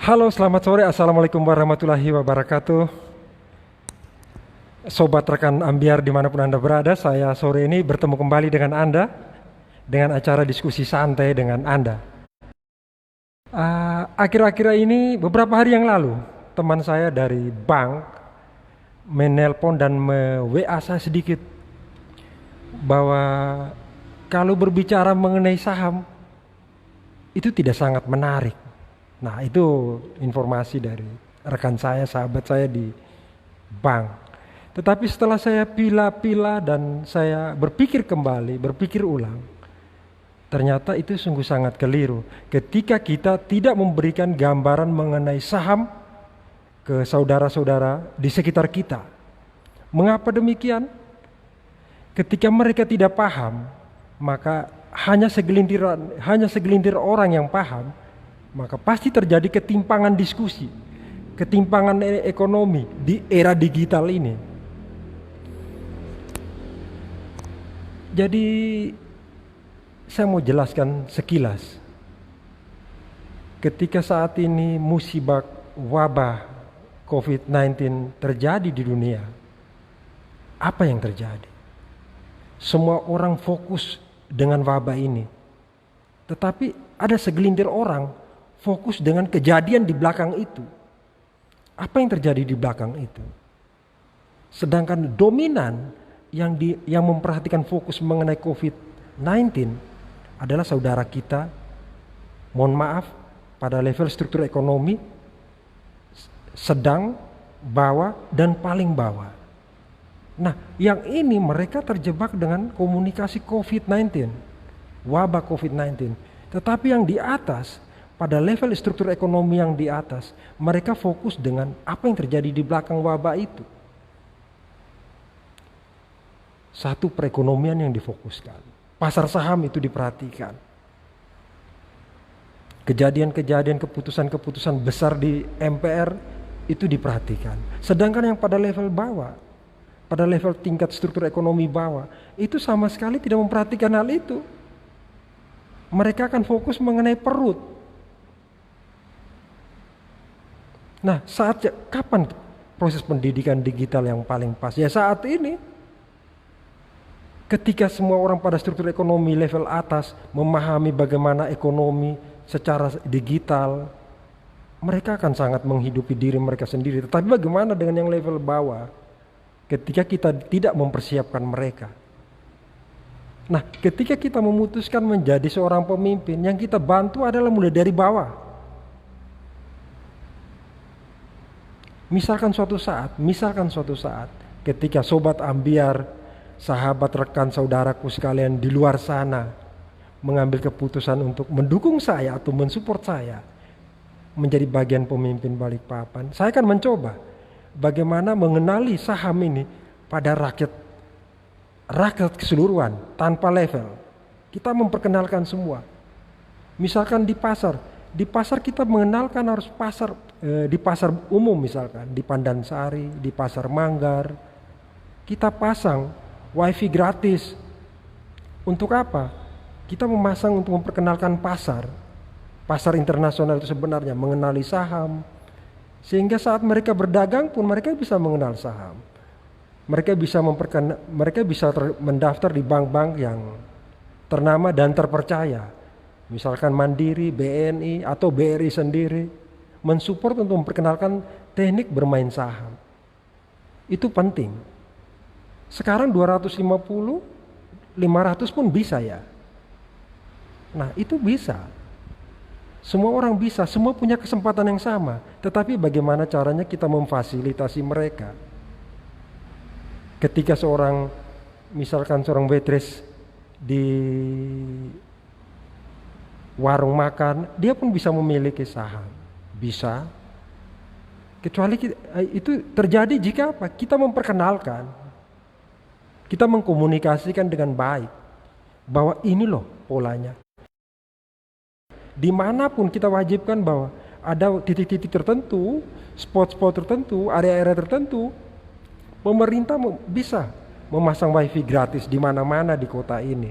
Halo, selamat sore. Assalamualaikum warahmatullahi wabarakatuh. Sobat rekan Ambiar dimanapun Anda berada, saya sore ini bertemu kembali dengan Anda dengan acara diskusi santai dengan Anda. Akhir-akhir ini, beberapa hari yang lalu, teman saya dari bank menelpon dan me-WA saya sedikit bahwa kalau berbicara mengenai saham itu tidak sangat menarik. Nah, itu informasi dari rekan saya, sahabat saya di bank. Tetapi setelah saya pila-pila dan saya berpikir kembali, berpikir ulang, ternyata itu sungguh sangat keliru ketika kita tidak memberikan gambaran mengenai saham ke saudara-saudara di sekitar kita. Mengapa demikian? Ketika mereka tidak paham, maka hanya segelintir orang yang paham, maka pasti terjadi ketimpangan diskusi, ketimpangan ekonomi di era digital ini. Jadi saya mau jelaskan sekilas. Ketika saat ini musibah wabah COVID-19 terjadi di dunia, apa yang terjadi? Semua orang fokus dengan wabah ini. Tetapi ada segelintir orang fokus dengan kejadian di belakang itu. Apa yang terjadi di belakang itu? Sedangkan dominan yang memperhatikan fokus mengenai COVID-19 adalah saudara kita, mohon maaf, pada level struktur ekonomi sedang, bawah, dan paling bawah. Nah, yang ini mereka terjebak dengan komunikasi COVID-19, wabah COVID-19. Tetapi yang di atas, pada level struktur ekonomi yang di atas, mereka fokus dengan apa yang terjadi di belakang wabah itu. Satu, perekonomian yang difokuskan. Pasar saham itu diperhatikan. Kejadian-kejadian, keputusan-keputusan besar di MPR itu diperhatikan. Sedangkan yang pada level bawah, pada level tingkat struktur ekonomi bawah, itu sama sekali tidak memperhatikan hal itu. Mereka akan fokus mengenai perut. Nah, kapan proses pendidikan digital yang paling pas? Ya saat ini. Ketika semua orang pada struktur ekonomi level atas memahami bagaimana ekonomi secara digital, mereka akan sangat menghidupi diri mereka sendiri. Tetapi bagaimana dengan yang level bawah? Ketika kita tidak mempersiapkan mereka. Nah, ketika kita memutuskan menjadi seorang pemimpin, yang kita bantu adalah mulai dari bawah. Misalkan suatu saat ketika sobat Ambiar, sahabat, rekan, saudaraku sekalian di luar sana mengambil keputusan untuk mendukung saya atau mensupport saya menjadi bagian pemimpin Balikpapan, saya akan mencoba bagaimana mengenali saham ini pada rakyat keseluruhan tanpa level. Kita memperkenalkan semua. Misalkan di pasar kita mengenalkan harus di pasar umum, misalkan di Pandansari, di pasar Manggar, kita pasang wifi gratis. Untuk apa? Kita memasang untuk memperkenalkan pasar internasional itu sebenarnya, mengenali saham. Sehingga saat mereka berdagang pun mereka bisa mengenal saham. Mereka bisa mendaftar di bank-bank yang ternama dan terpercaya. Misalkan Mandiri, BNI atau BRI sendiri mensupport untuk memperkenalkan teknik bermain saham. Itu penting. Sekarang 250, 500 pun bisa ya. Nah, itu bisa. Semua orang bisa, semua punya kesempatan yang sama. Tetapi bagaimana caranya kita memfasilitasi mereka? Ketika misalkan seorang waitress di warung makan, dia pun bisa memiliki saham. Bisa. Kecuali itu terjadi jika apa? Kita memperkenalkan. Kita mengkomunikasikan dengan baik. Bahwa ini loh polanya. Dimanapun kita wajibkan bahwa ada titik-titik tertentu, spot-spot tertentu, area-area tertentu, pemerintah bisa memasang wifi gratis di mana-mana di kota ini.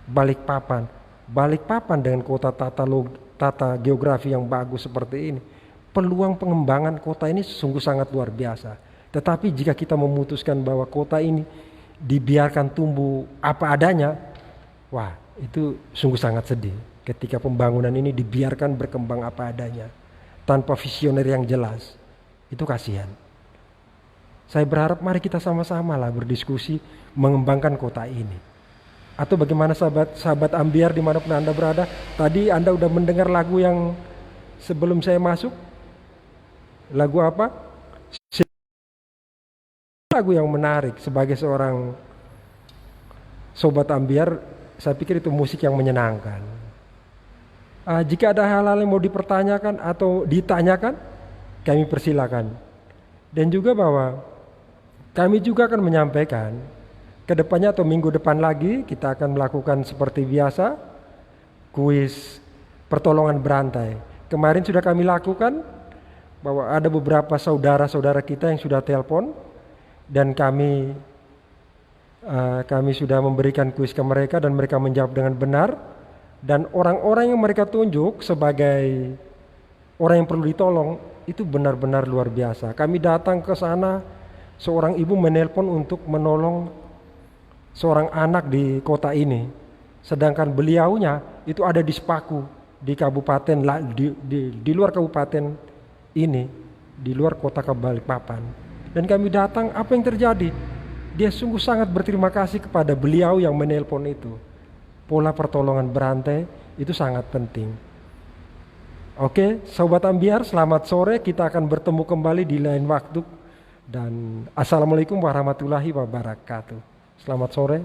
Balikpapan dengan kota tata geografi yang bagus seperti ini, peluang pengembangan kota ini sungguh sangat luar biasa. Tetapi jika kita memutuskan bahwa kota ini dibiarkan tumbuh apa adanya, wah, itu sungguh sangat sedih. Ketika pembangunan ini dibiarkan berkembang apa adanya, tanpa visioner yang jelas, itu kasihan. Saya berharap mari kita sama-sama lah berdiskusi mengembangkan kota ini. Atau bagaimana sahabat Ambiar dimanapun Anda berada, tadi Anda udah mendengar lagu yang sebelum saya masuk? Lagu apa? Lagu yang menarik. Sebagai seorang sobat Ambiar, saya pikir itu musik yang menyenangkan. Jika ada hal-hal yang mau dipertanyakan atau ditanyakan, kami persilakan. Dan juga bahwa kami juga akan menyampaikan kedepannya atau minggu depan lagi kita akan melakukan seperti biasa kuis pertolongan berantai. Kemarin sudah kami lakukan bahwa ada beberapa saudara-saudara kita yang sudah telepon dan kami sudah memberikan kuis ke mereka dan mereka menjawab dengan benar. Dan orang-orang yang mereka tunjuk sebagai orang yang perlu ditolong itu benar-benar luar biasa. Kami datang ke sana, seorang ibu menelpon untuk menolong seorang anak di kota ini. Sedangkan beliaunya itu ada di Sepaku, di kabupaten di luar kabupaten ini, di luar kota Balikpapan. Dan kami datang, apa yang terjadi? Dia sungguh sangat berterima kasih kepada beliau yang menelpon itu. Pola pertolongan berantai itu sangat penting. Oke, Sobat Ambiar, selamat sore. Kita akan bertemu kembali di lain waktu. Dan Assalamualaikum warahmatullahi wabarakatuh. Selamat sore.